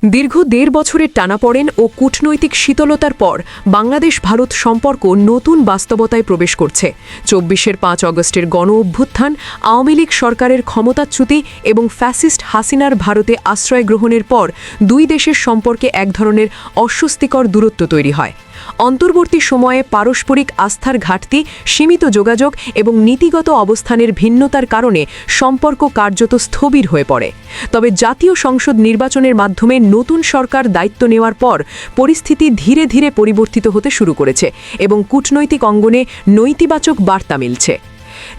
দীর্ঘ ১.৫ বছরের টানাপড়েন ও কূটনৈতিক শীতলতার পর বাংলাদেশ ভারত সম্পর্ক নতুন বাস্তবতায় প্রবেশ করছে। ২৪ আগস্টের গণ অভ্যুত্থান, আওয়ামী লীগ সরকারের ক্ষমতাচ্যুতি এবং ফ্যাসিস্ট হাসিনার ভারতে আশ্রয় গ্রহণের পর দুই দেশের সম্পর্কে এক ধরনের অস্বস্তিকর দূরত্ব তৈরি হয়। অন্তর্বর্তী সময়ে পারস্পরিক আস্থার ঘাটতি, সীমিত যোগাযোগ এবং নীতিগত অবস্থানের ভিন্নতার কারণে সম্পর্ক কার্যত স্থবির হয়ে পড়ে। তবে জাতীয় সংসদ নির্বাচনের মাধ্যমে নতুন সরকার দায়িত্ব নেওয়ার পর পরিস্থিতি ধীরে ধীরে পরিবর্তিত হতে শুরু করেছে এবং কূটনৈতিক অঙ্গনে নৈতিবাচক বার্তা মিলছে।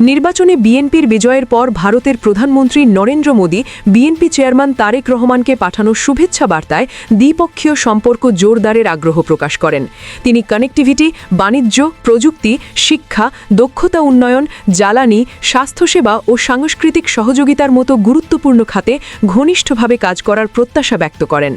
নির্বাচনে বিএনপির বিজয়ের পর ভারতের প্রধানমন্ত্রী নরেন্দ্র মোদী বিএনপি চেয়ারম্যান তারেক রহমানকে পাঠানো শুভেচ্ছা বার্তায় দ্বিপক্ষীয় সম্পর্ক জোরদারের আগ্রহ প্রকাশ করেন। তিনি কানেক্টিভিটি, বাণিজ্য, প্রযুক্তি, শিক্ষা, দক্ষতা উন্নয়ন, জ্বালানি, স্বাস্থ্যসেবা ও সাংস্কৃতিক সহযোগিতার মতো গুরুত্বপূর্ণ খাতে ঘনিষ্ঠভাবে কাজ করার প্রত্যাশা ব্যক্ত করেন।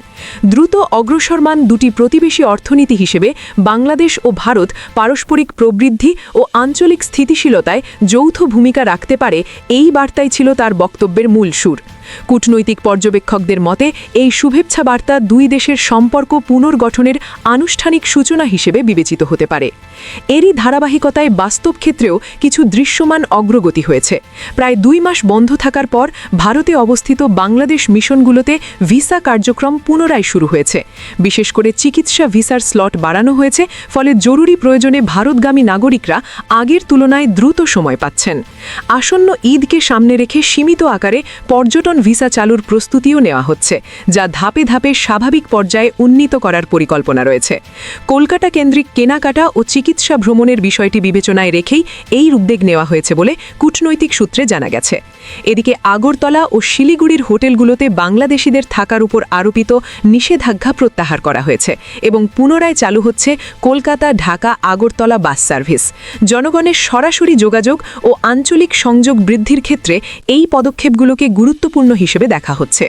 দ্রুত অগ্রসরমান দুটি প্রতিবেশী অর্থনীতি হিসেবে বাংলাদেশ ও ভারত পারস্পরিক প্রবৃদ্ধি ও আঞ্চলিক স্থিতিশীলতায় যৌথ ভূমিকা রাখতে পারে, এই বার্তাই ছিল তার বক্তব্যের মূল সুর। কূটনৈতিক পর্যবেক্ষকদের মতে এই শুভেচ্ছা বার্তা দুই দেশের সম্পর্ক পুনর্গঠনের আনুষ্ঠানিক সূচনা হিসেবে বিবেচিত হতে পারে। এরই ধারাবাহিকতায় বাস্তব ক্ষেত্রেও কিছু দৃশ্যমান অগ্রগতি হয়েছে। প্রায় ২ মাস বন্ধ থাকার পর ভারতে অবস্থিত বাংলাদেশ মিশনগুলোতে ভিসা কার্যক্রম পুনরায় শুরু হয়েছে। বিশেষ করে চিকিৎসা ভিসার স্লট বাড়ানো হয়েছে, ফলে জরুরি প্রয়োজনে ভারতগামী নাগরিকরা আগের তুলনায় দ্রুত সময় পাচ্ছেন। আসন্ন ঈদকে সামনে রেখে সীমিত আকারে পর্যটন ভিসা চালুর প্রস্তুতিও নেওয়া হচ্ছে, যা ধাপে ধাপে স্বাভাবিক পর্যায়ে উন্নীত করার পরিকল্পনা রয়েছে। কলকাতা কেন্দ্রিক কেনাকাটা ও চিকিৎসা ভ্রমণের বিষয়টি বিবেচনায় রেখেই এই উদ্যোগ নেওয়া হয়েছে বলে কূটনৈতিক সূত্রে জানা গেছে। এদিকে আগরতলা ও শিলিগুড়ির হোটেলগুলোতে বাংলাদেশিদের থাকার উপর আরোপিত নিষেধাজ্ঞা প্রত্যাহার করা হয়েছে এবং পুনরায় চালু হচ্ছে কলকাতা ঢাকা আগরতলা বাস সার্ভিস। জনগণের সরাসরি যোগাযোগ ও আঞ্চলিক সংযোগ বৃদ্ধির ক্ষেত্রে এই পদক্ষেপগুলোকে গুরুত্বপূর্ণ হিসেবে দেখা হচ্ছে।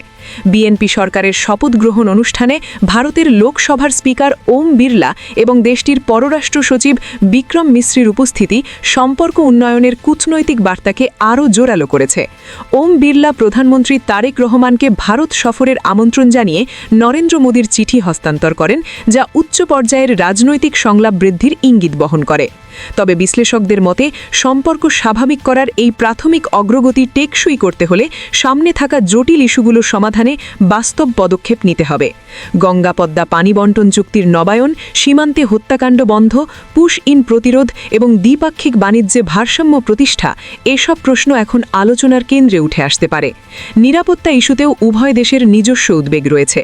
বিএনপি সরকারের শপথ গ্রহণ অনুষ্ঠানে ভারতের লোকসভার স্পিকার ওম বিরলা এবং দেশটির পররাষ্ট্র সচিব বিক্রম মিশ্রির উপস্থিতি সম্পর্ক উন্নয়নের কূটনৈতিক বার্তাকে আরও জোরালো করেছে। ওম বিরলা প্রধানমন্ত্রী তারেক রহমানকে ভারত সফরের আমন্ত্রণ জানিয়ে নরেন্দ্র মোদীর চিঠি হস্তান্তর করেন, যা উচ্চ পর্যায়ের রাজনৈতিক সংলাপ বৃদ্ধির ইঙ্গিত বহন করে। তবে বিশ্লেষকদের মতে সম্পর্ক স্বাভাবিক করার এই প্রাথমিক অগ্রগতি টেকসই করতে হলে সামনে থাকা জটিল ইস্যুগুলো সমাধানে বাস্তব পদক্ষেপ নিতে হবে। গঙ্গা পদ্মা পানি বন্টন চুক্তির নবায়ন, সীমান্তে হত্যাকাণ্ড বন্ধ, পুশ ইন প্রতিরোধ এবং দ্বিপাক্ষিক বাণিজ্যে ভারসাম্য প্রতিষ্ঠা, এসব প্রশ্ন এখন আলোচনার কেন্দ্রে উঠে আসতে পারে। নিরাপত্তা ইস্যুতেও উভয় দেশের নিজস্ব উদ্বেগ রয়েছে।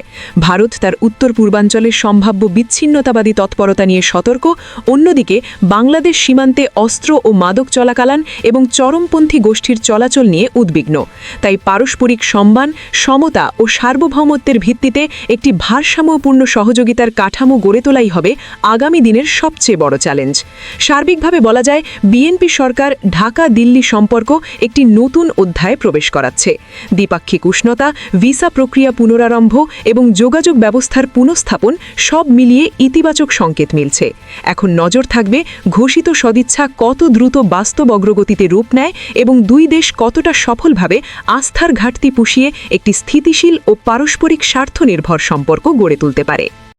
ভারত তার উত্তর পূর্বাঞ্চলের সম্ভাব্য বিচ্ছিন্নতাবাদী তৎপরতা নিয়ে সতর্ক, অন্যদিকে বাংলাদেশ সীমান্তে অস্ত্র ও মাদক চলাকালান এবং চরমপন্থী গোষ্ঠীর চলাচল নিয়ে উদ্বিগ্ন। তাই পারস্পরিক সম্মান, সমতা ও সার্বভৌমত্বের ভিত্তিতে একটি ভারসাম্যপূর্ণ সহযোগিতার কাঠামো গড়ে তোলাই হবে আগামী দিনের সবচেয়ে বড় চ্যালেঞ্জ। সার্বিকভাবে বলা যায়, বিএনপি সরকার ঢাকা দিল্লি সম্পর্ক একটি নতুন অধ্যায়ে প্রবেশ করাচ্ছে। দ্বিপাক্ষিক উষ্ণতা, ভিসা প্রক্রিয়া পুনরারম্ভ এবং যোগাযোগ ব্যবস্থার পুনঃস্থাপন সব মিলিয়ে ইতিবাচক সংকেত মিলছে। এখন নজর থাকবে ঘোষিত সদিচ্ছা কত দ্রুত বাস্তব অগ্রগতিতে রূপ নেয় এবং দুই দেশ কতটা সফলভাবে আস্থার ঘাটতি পুষিয়ে একটি স্থিতিশীল ও পারস্পরিক স্বার্থনির্ভর সম্পর্ক গড়ে তুলতে পারে।